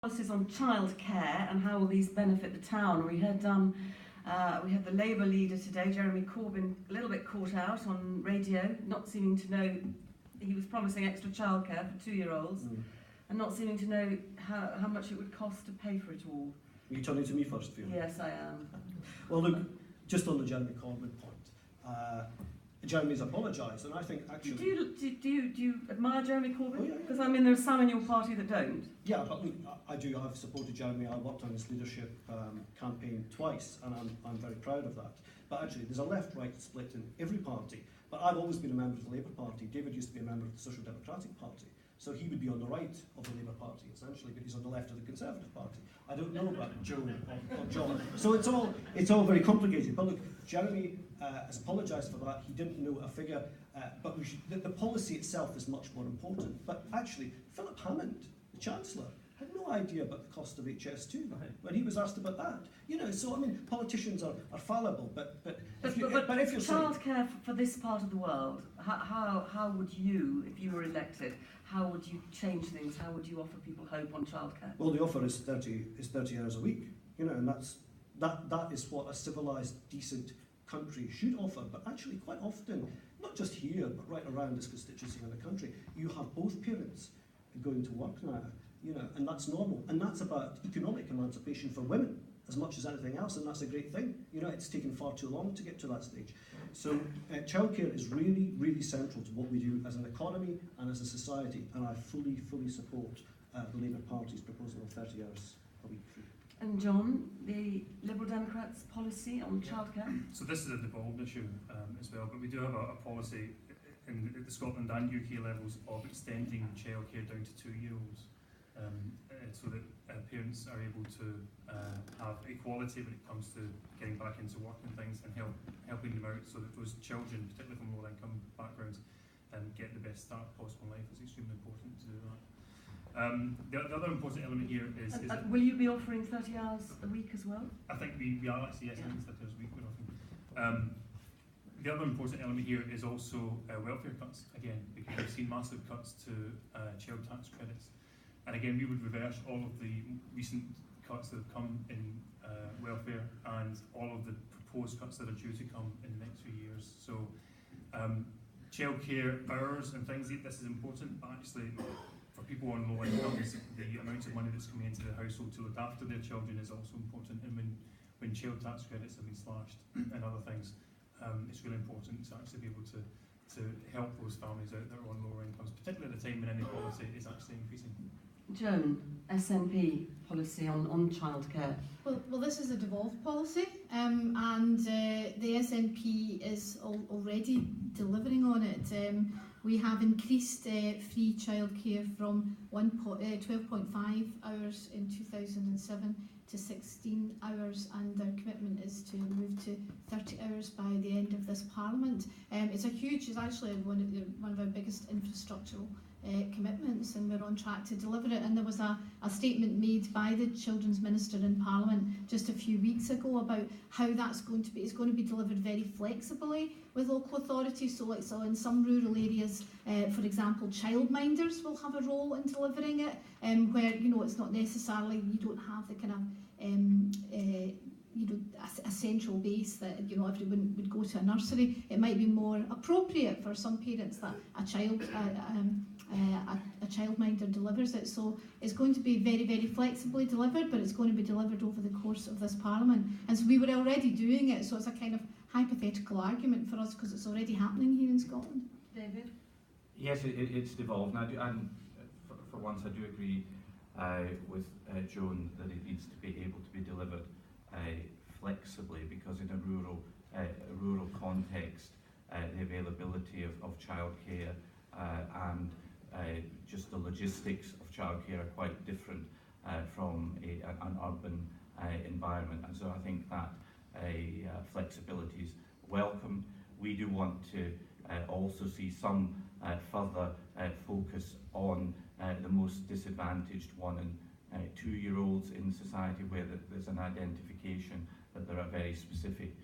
policies on childcare and how will these benefit the town. We had the Labour leader today, Jeremy Corbyn, a little bit caught out on radio, not seeming to know he was promising extra childcare for 2-year-olds, and not seeming to know how much it would cost to pay for it all. Are you turning to me first, Fiona? Yes, I am. Well, look, just on the Jeremy Corbyn point, Jeremy's apologised, and I think actually... Do you admire Jeremy Corbyn? Oh, yeah. Because I mean, there's some in your party that don't. Yeah, but look, I do. I've supported Jeremy. I worked on his leadership campaign twice, and I'm very proud of that. But actually, there's a left-right split in every party. But I've always been a member of the Labour Party. David used to be a member of the Social Democratic Party. So he would be on the right of the Labour Party, essentially, but he's on the left of the Conservative Party. I don't know about Joan or John. So it's all very complicated. But look, Jeremy has apologised for that. He didn't know a figure, but the policy itself is much more important. But actually, Philip Hammond, the Chancellor, had no idea about the cost of HS2 when he was asked about that. You know, so I mean, politicians are fallible, but if you're childcare for this part of the world, how would you, if you were elected, how would you change things? How would you offer people hope on childcare? Well, the offer is 30 hours a week, you know, and that is what a civilised, decent country should offer. But actually, quite often, not just here, but right around this constituency in the country, you have both parents going to work now, you know, and that's normal. And that's about economic emancipation for women as much as anything else, and that's a great thing. You know, it's taken far too long to get to that stage. So childcare is really, really central to what we do as an economy and as a society, and I fully support the Labour Party's proposal of 30 hours a week free. And John, the Liberal Democrats' policy on childcare? So this is a devolved issue as well, but we do have a policy at the Scotland and UK levels of extending childcare down to 2-year-olds, so that parents are able to have equality when it comes to getting back into work and things, and helping them out so that those children, particularly from low income backgrounds, get the best start possible in life. Is extremely important to do that. The other important element here is will you be offering 30 hours a week as well? I think we are actually, yes, I think it's 30 hours a week we're offering. The other important element here is also welfare cuts, again, because we've seen massive cuts to child tax credits. And again, we would reverse all of the recent cuts that have come in welfare and all of the proposed cuts that are due to come in the next few years. So childcare hours and things, this is important, but actually for people on low incomes, the amount of money that's coming into the household to look after their children is also important. And when child tax credits have been slashed and other things, it's really important to actually be able to help those families out that are on lower incomes, particularly at the time when inequality is actually increasing. Joan, SNP policy on childcare. Well, this is a devolved policy, and the SNP is already delivering on it. We have increased free childcare from 12.5 hours in 2007 to 16 hours, and our commitment is to move to 30 hours by the end of this Parliament. It's actually one of our biggest infrastructural commitments, and we're on track to deliver it. And there was a statement made by the Children's Minister in Parliament just a few weeks ago about how that's going to be. It's going to be delivered very flexibly with local authorities. So in some rural areas, for example, childminders will have a role in delivering it, where it's not necessarily, you don't have the kind of a central base that everyone would go to a nursery. It might be more appropriate for some parents that a childminder delivers it. So it's going to be very, very flexibly delivered, but it's going to be delivered over the course of this Parliament. And so we were already doing it, so it's a kind of hypothetical argument for us because it's already happening here in Scotland. David? Yes, it's devolved, and for once I do agree with Joan that it needs to be able to be delivered flexibly, because in a rural context, the availability of childcare and just the logistics of childcare are quite different from an urban environment, and so I think that flexibility is welcome. We do want to also see some further focus on the most disadvantaged 1 and 2-year-olds in society, where there's an identification that there are very specific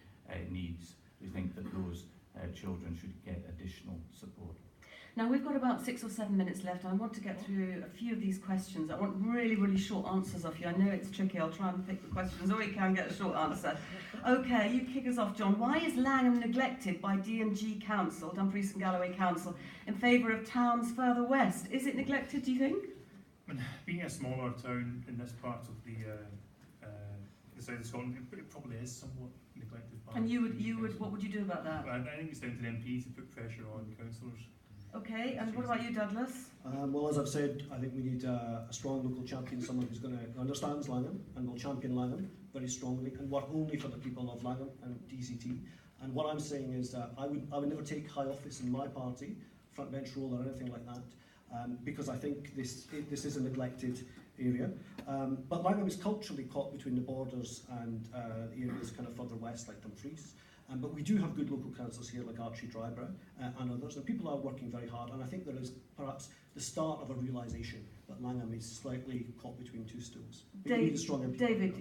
needs. We think that those children should get additional support. Now we've got about 6 or 7 minutes left. I want to get through a few of these questions. I want really, really short answers off you. I know it's tricky. I'll try and pick the questions, or you can get a short answer. Okay, you kick us off, John. Why is Langham neglected by D&G Council, Dumfries and Galloway Council, in favour of towns further west? Is it neglected, do you think? Being a smaller town in this part of the south of Scotland, it probably is somewhat neglected. And what would you do about that? I think it's down to the MP to put pressure on councillors. Okay, and what about you, Douglas? Well, as I've said, I think we need a strong local champion, someone who's going to understands Langham and will champion Langham very strongly and work only for the people of Langham and DCT. And what I'm saying is that I would never take high office in my party, front bench role or anything like that, because I think this is a neglected area. But Langham is culturally caught between the borders and the areas kind of further west, like Dumfries. But we do have good local councils here, like Archie Drybrow and others, and people are working very hard. And I think there is perhaps the start of a realisation that Langham is slightly caught between two stools. David,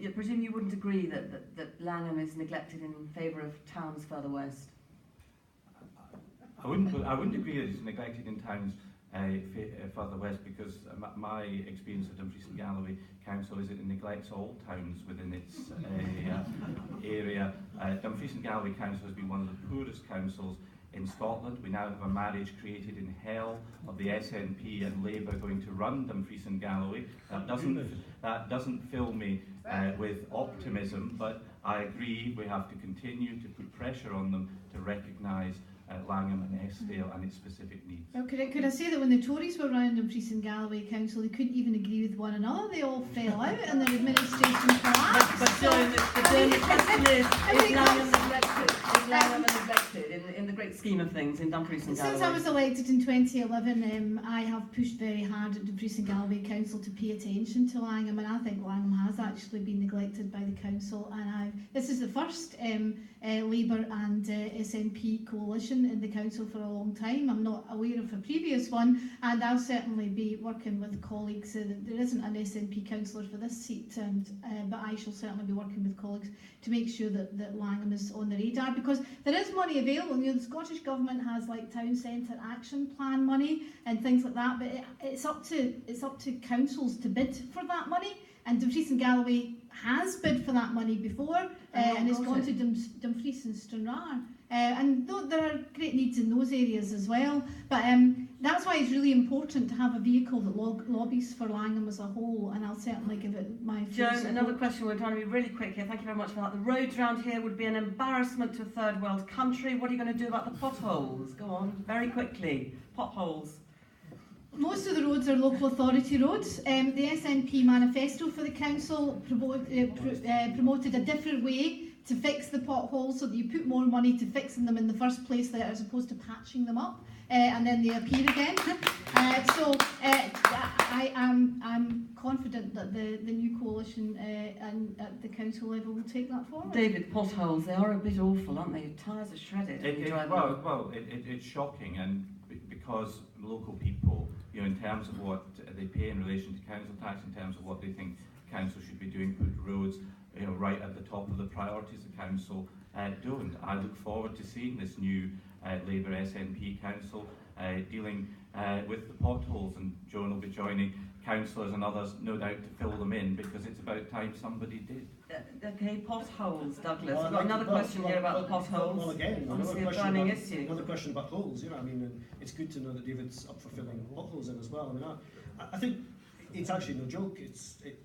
I presume you wouldn't agree that Langham is neglected in favour of towns further west? I wouldn't agree that it's neglected in towns further west, because my experience of Dumfries and Galloway Council is it neglects all towns within its area. Dumfries and Galloway Council has been one of the poorest councils in Scotland. We now have a marriage created in hell of the SNP and Labour going to run Dumfries and Galloway. That doesn't fill me with optimism, but I agree we have to continue to put pressure on them to recognise Langham and Eskdale and its specific needs. Well, could I say that when the Tories were around Dumfries and Galloway Council, they couldn't even agree with one another. They all fell out and their administration collapsed. But Joan, the question is Langham neglected? Is Langham neglected in the great scheme of things in Dumfries and Galloway? Since I was elected in 2011, I have pushed very hard at Dumfries and Galloway Council to pay attention to Langham, and I think Langham has actually been neglected by the council. And this is the first Labour and SNP coalition in the council for a long time. I'm not aware of a previous one, and I'll certainly be working with colleagues. There isn't an SNP councillor for this seat, but I shall certainly be working with colleagues to make sure that Langham is on the radar, because there is money available. You know, the Scottish Government has like town centre action plan money and things like that, but it's up to councils to bid for that money. And Dumfries and Galloway has bid for that money before, and it's gone to Dumfries and Stranraer. And there are great needs in those areas as well. But that's why it's really important to have a vehicle that lobbies for Langham as a whole, and I'll certainly give it my full Joan, support. another question. We're trying to be really quick here. Thank you very much for that. The roads around here would be an embarrassment to a third world country. What are you going to do about the potholes? Go on, very quickly. Potholes. Most of the roads are local authority roads. The SNP manifesto for the council promoted a different way to fix the potholes, so that you put more money to fixing them in the first place as opposed to patching them up and then they appear again. I'm confident that the new coalition and at the council level will take that forward. David, potholes, they are a bit awful, aren't they? Your tyres are shredded. It's shocking, and because local people, you know, in terms of what they pay in relation to council tax, in terms of what they think council should be doing, put roads, you know, right at the top of the priorities the council don't. I look forward to seeing this new Labour SNP council dealing with the potholes, and Joan will be joining councillors and others, no doubt, to fill them in, because it's about time somebody did. Okay, potholes, Douglas. I've got another question here about the potholes. Well, again, obviously a burning issue. Another question about holes. You know, I mean, and it's good to know that David's up for filling potholes in as well. I mean, I think it's actually no joke.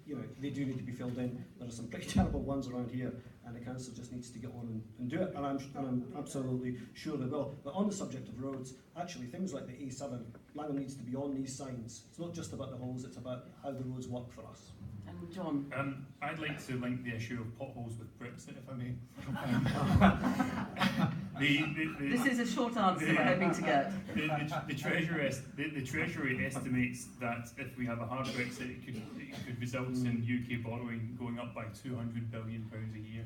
You know, they do need to be filled in. There are some pretty terrible ones around here, and the council just needs to get on and do it. And I'm absolutely sure they will. But on the subject of roads, actually things like the A7, Langham needs to be on these signs. It's not just about the holes; it's about how the roads work for us. And John, I'd like to link the issue of potholes with Brexit, if I may. this is a short answer we're hoping to get. The Treasury estimates that if we have a hard Brexit, it could result in UK borrowing going up by £200 billion a year.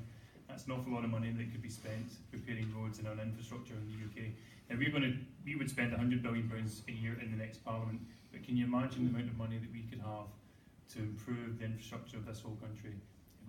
That's an awful lot of money that could be spent repairing roads and on infrastructure in the UK. Now we would spend £100 billion a year in the next Parliament, but can you imagine the amount of money that we could have to improve the infrastructure of this whole country if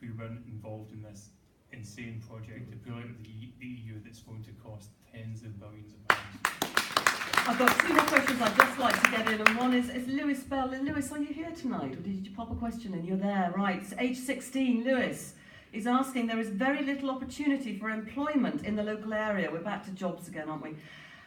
we weren't involved in this insane project to pull out of the EU that's going to cost tens of billions of pounds? I've got two more questions I'd just like to get in, and one is Lewis Bell. Lewis, are you here tonight, or did you pop a question in? You're there, right. Age 16, Lewis is asking, there is very little opportunity for employment in the local area. We're back to jobs again, aren't we?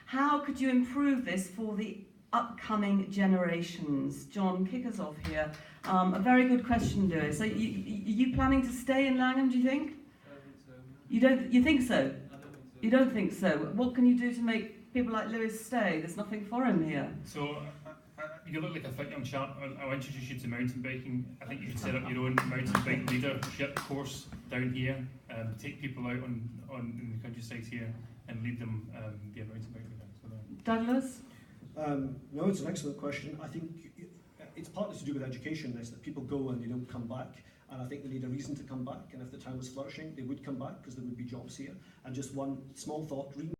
How could you improve this for the upcoming generations? John, kick us off here. A very good question, Lewis. Are you planning to stay in Langholm, do you think? I think so. You don't? You think so? I don't think so. You don't think so? What can you do to make people like Lewis stay? There's nothing for him here. So, you look like a fit young chap. I'll introduce you to mountain biking. I think you should set up your own mountain bike leadership course down here. Take people out on in the countryside here and lead them via mountain bike events. So Douglas? No, it's an excellent question. I think it's partly to do with education, is that people go and they don't come back. And I think they need a reason to come back. And if the town was flourishing, they would come back because there would be jobs here. And just one small thought,